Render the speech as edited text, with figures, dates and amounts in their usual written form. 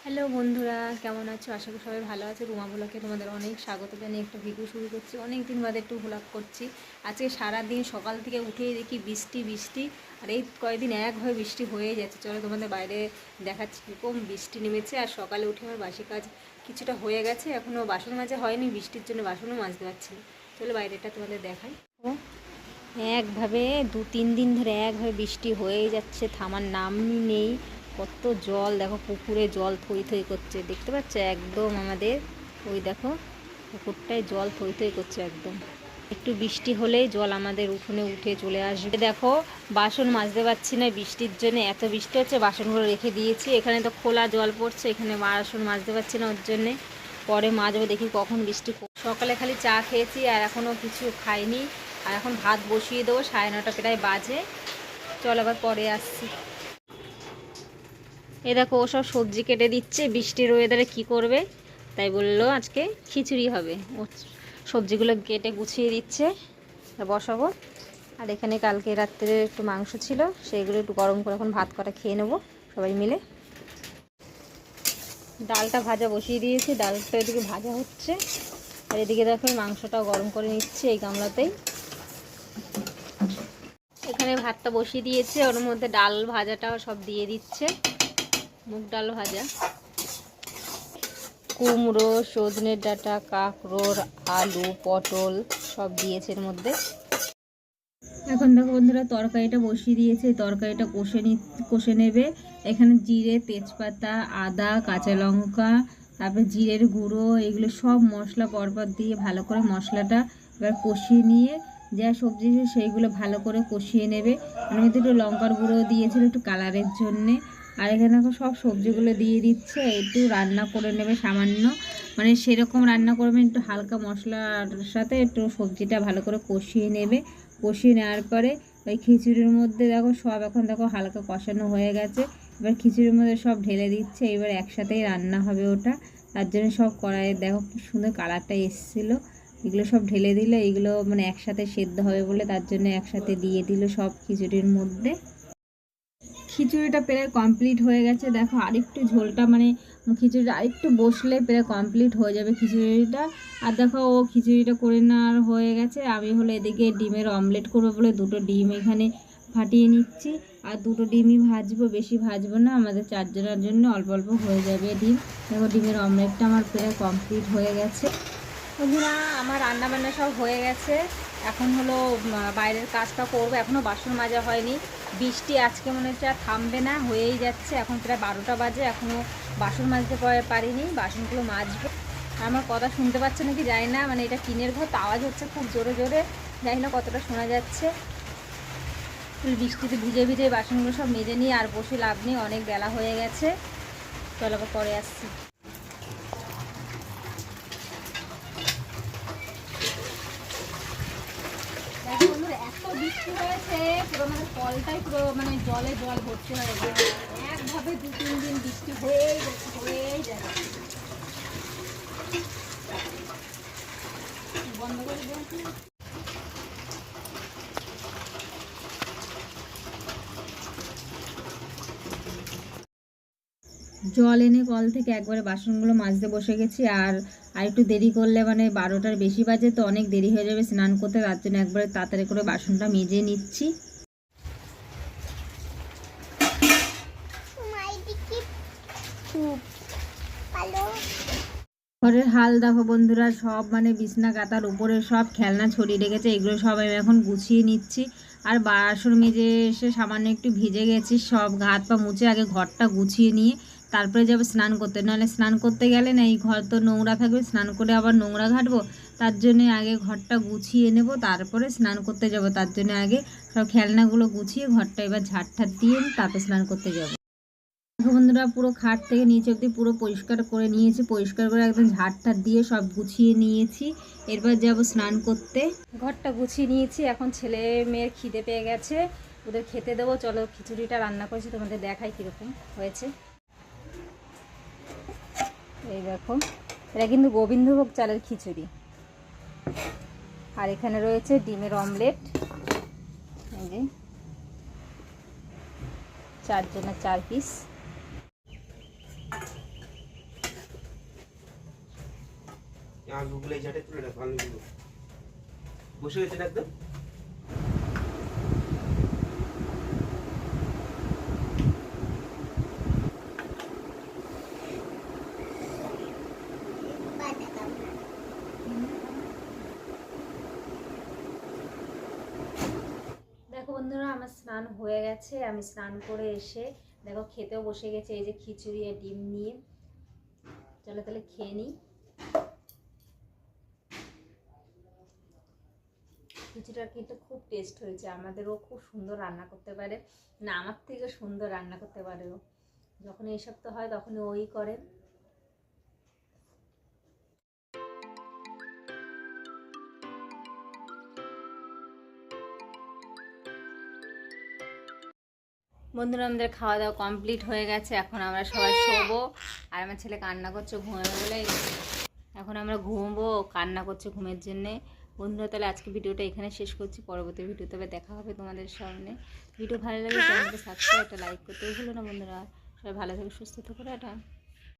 Hello বন্ধুরা, কেমন আছো? আশা করি সবাই ভালো আছে। রুমা ভ্লগে তোমাদের অনেক স্বাগত জানিয়ে একটা ভিডিও শুরু করছি। অনেক দিন বাদে একটু ভ্লগ করছি। আজকে সারাদিন সকাল থেকে উঠেই দেখি বৃষ্টি বৃষ্টি, আর এই কয়েকদিন একভাবে বৃষ্টি হয়েই যাচ্ছে। চলো তোমাদের বাইরে দেখাচ্ছি কীরকম বৃষ্টি নেমেছে। আর সকালে উঠে আমার বাসি কাজ কিছুটা হয়ে গেছে, এখনও বাসন মাজা হয়নি, বৃষ্টির জন্য বাসনও মাজতে পারছি না। চলো বাইরেটা তোমাদের দেখাই। একভাবে 2-3 দিন ধরে একভাবে বৃষ্টি হয়েই যাচ্ছে, থামার নামই নেই। কত জল দেখো, পুকুরে জল থই থই করছে, দেখতে পাচ্ছ একদম আমাদের ওই দেখো পুকুরটায় জল থই থই করছে একদম। একটু বৃষ্টি হলেই জল আমাদের উঠোনে উঠে চলে আসবে। দেখো বাসন মাজতে পারছি না বৃষ্টির জন্য, এত বৃষ্টি হচ্ছে। বাসনগুলো রেখে দিয়েছি, এখানে তো খোলা জল পড়ছে, এখানে বাসন মাজতে পারছি না, ওর জন্যে পরে মাজবো, দেখি কখন বৃষ্টি। সকালে খালি চা খেয়েছি আর এখনও কিছু খাইনি। আর এখন ভাত বসিয়ে দেবো, 9:30 প্রায় বাজে। চল আবার পরে আসছি। এ দেখো ও সব সবজি কেটে দিচ্ছে, বৃষ্টির ওয়েদারে কি করবে, তাই বললো আজকে খিচুড়ি হবে। ও সবজিগুলো কেটে গুছিয়ে দিচ্ছে, বসাবো। আর এখানে কালকে রাত্রে একটু মাংস ছিল, সেগুলো একটু গরম করে এখন ভাত করা খেয়ে নেবো সবাই মিলে। ডালটা ভাজা বসিয়ে দিয়েছি, ডালটা এদিকে ভাজা হচ্ছে। আর এদিকে দেখো মাংসটাও গরম করে নিচ্ছে এই গামলাতেই। এখানে ভাতটা বসিয়ে দিয়েছে, ওর মধ্যে ডাল ভাজাটাও সব দিয়ে দিচ্ছে। মুগ ডাল ভাজা, কুমড়ো, সজনের ডাঁটা, কাঁকরোল, আলু, পটল সব দিয়েছে এর মধ্যে। এখন দেখো বন্ধুরা তরকারিটা বসিয়ে দিয়েছে, তরকারিটা কষে নেবে। এখানে জিরে, তেজপাতা, আদা, কাঁচা লঙ্কা, তারপরে জিরের গুঁড়ো, এগুলো সব মশলা পরপর দিয়ে ভালো করে মশলাটা এবার কষিয়ে নিয়ে যা সবজি সেইগুলো ভালো করে কষিয়ে নেবে। আমি একটু লঙ্কার গুঁড়ো দিয়েছিল একটু কালারের জন্যে। আর এখানে সব সবজিগুলো দিয়ে দিচ্ছে, একটু রান্না করে নেবে সামান্য, মানে সেরকম রান্না করবেন একটু হালকা মশলার সাথে, একটু সবজিটা ভালো করে কষিয়ে নেবে। কষিয়ে নেওয়ার পরে ওই খিচুড়ির মধ্যে দেখো সব এখন দেখো হালকা কষানো হয়ে গেছে। এবার খিচুড়ির মধ্যে সব ঢেলে দিচ্ছে, এবার একসাথেই রান্না হবে ওটা। তার জন্য সব কড়াইয়ে দেখো কি সুন্দর কালারটা এসেছিলো। এগুলো সব ঢেলে দিলে এগুলো মানে একসাথে সেদ্ধ হবে বলে তার জন্য একসাথে দিয়ে দিল সব খিচুড়ির মধ্যে। খিচুড়িটা প্রায় কমপ্লিট হয়ে গেছে, দেখো আরেকটু ঝোলটা মানে খিচুড়িটা আরেকটু বসলে প্রায় কমপ্লিট হয়ে যাবে খিচুড়িটা। আর দেখো ও খিচুড়িটা করে নেওয়ার হয়ে গেছে। আমি হলো এদিকে ডিমের অমলেট করবো বলে 2টো ডিম এখানে ফাটিয়ে নিচ্ছি। আর 2টো ডিমই ভাজবো, বেশি ভাজবো না, আমাদের 4 জনের জন্য অল্প অল্প হয়ে যাবে ডিম। দেখো ডিমের অমলেটটা আমার প্রায় কমপ্লিট হয়ে গেছে। বন্ধুরা আমার রান্নাবান্না সব হয়ে গেছে, এখন হলো বাইরের কাজটা করবো। এখনও বাসন মাজা হয়নি, বৃষ্টি আজকে মনে হচ্ছে আর থামবে না, হয়েই যাচ্ছে। এখন প্রায় 12টা বাজে, এখনও বাসন মাজতে পারিনি, বাসনগুলো মাজবো। আমার কথা শুনতে পাচ্ছে নাকি জানি না, মানে এটা টিনের ঘর, তো আওয়াজ হচ্ছে খুব জোরে জোরে, জানি না কতটা শোনা যাচ্ছে। বৃষ্টিতে ভিজে ভিজে বাসনগুলো সব মেজে নিয়ে আর বসে লাভ নেই, অনেক বেলা হয়ে গেছে। চলো পরে আসছি। এত বৃষ্টি হয়েছে পুরো মানে কলটাই পুরো মানে জলে জল ভর্তি হয়ে গেছে। একভাবে 2-3 দিন বৃষ্টি হয়েই যাচ্ছে। বন্ধ করে দিয়েছি। জল এনে কল থেকে একবারে বাসনগুলো মাজতে বসে গেছি। আর একটু দেরি করলে মানে 12টার বেশি বাজে, তো অনেক দেরি হয়ে যাবে স্নান করতে, তার জন্য একবারে তাড়াতাড়ি করে বাসনটা মেজে নিচ্ছি। ঘরের হাল দেখো বন্ধুরা, সব মানে বিছনা কাতার উপরে সব খেলনা ছড়িয়ে রেখেছে, এগুলো সব আমি এখন গুছিয়ে নিচ্ছি। আর বাসন মেজে এসে সামান্য একটু ভিজে গেছি, সব হাত পা মুছে আগে ঘরটা গুছিয়ে নিয়ে তারপরে যাবো স্নান করতে। নাহলে স্নান করতে গেলে না এই ঘর তো নোংরা থাকবে, স্নান করে আবার নোংরা ঘাটবো, তার জন্যে আগে ঘরটা গুছিয়ে নেব, তারপরে স্নান করতে যাব। তার জন্য আগে সব খেলনাগুলো গুছিয়ে ঘরটা এবার ঝাড় দিয়ে তারপরে স্নান করতে যাব। বন্ধুরা পুরো খাট থেকে নিচে অবধি পুরো পরিষ্কার করে নিয়েছি, পরিষ্কার করে একদম ঝাড় দিয়ে সব গুছিয়ে নিয়েছি। এরপর যাব স্নান করতে। ঘরটা গুছিয়ে নিয়েছি, এখন ছেলে মেয়ের খিদে পেয়ে গেছে, ওদের খেতে দেবো। চলো খিচুড়িটা রান্না করেছি তোমাদের দেখাই কীরকম হয়েছে। এই দেখো এটা কিন্তু গোবিন্দভোগ চালের খিচুড়ি। আর এখানে রয়েছে ডিমের অমলেট, এই যে 4 জনের 4 পিস। আলুগুলো এই জায়গায় তুলে রাখো, আলুগুলো বসে গেছে না একদম। দেখো বন্ধুরা, আমার স্নান হয়ে গেছে। আমি স্নান করে এসে দেখো খেতেও বসে গেছে, এই যে খিচুড়ি আর ডিম নিয়ে। চলো তাহলে খেয়ে নিই। খিচুড়িটা কিন্তু খুব টেস্ট হয়েছে। আমাদেরও খুব সুন্দর রান্না করতে পারে, না আমার থেকে সুন্দর রান্না করতে পারে ও। যখন এইসব তো হয় তখন ওই করে। বন্ধুরা, আমাদের খাওয়া দাওয়া কমপ্লিট হয়ে গেছে। এখন আমরা সবাই শোবো। আর আমার ছেলে কান্না করছে ঘুমাবে বলে। এখন আমরা ঘুমবো, কান্না করছে ঘুমের জন্যে। বন্ধুরা, তাহলে আজকে ভিডিওটা এখানে শেষ করছি। পরবর্তী ভিডিও তবে দেখা হবে তোমাদের সামনে। ভিডিও ভালো লাগে চ্যানেলকে সাবস্ক্রাইব, একটা লাইক করতে ভুলো না বন্ধুরা। সবাই ভালো থেকে সুস্থ থাকো, টাটা।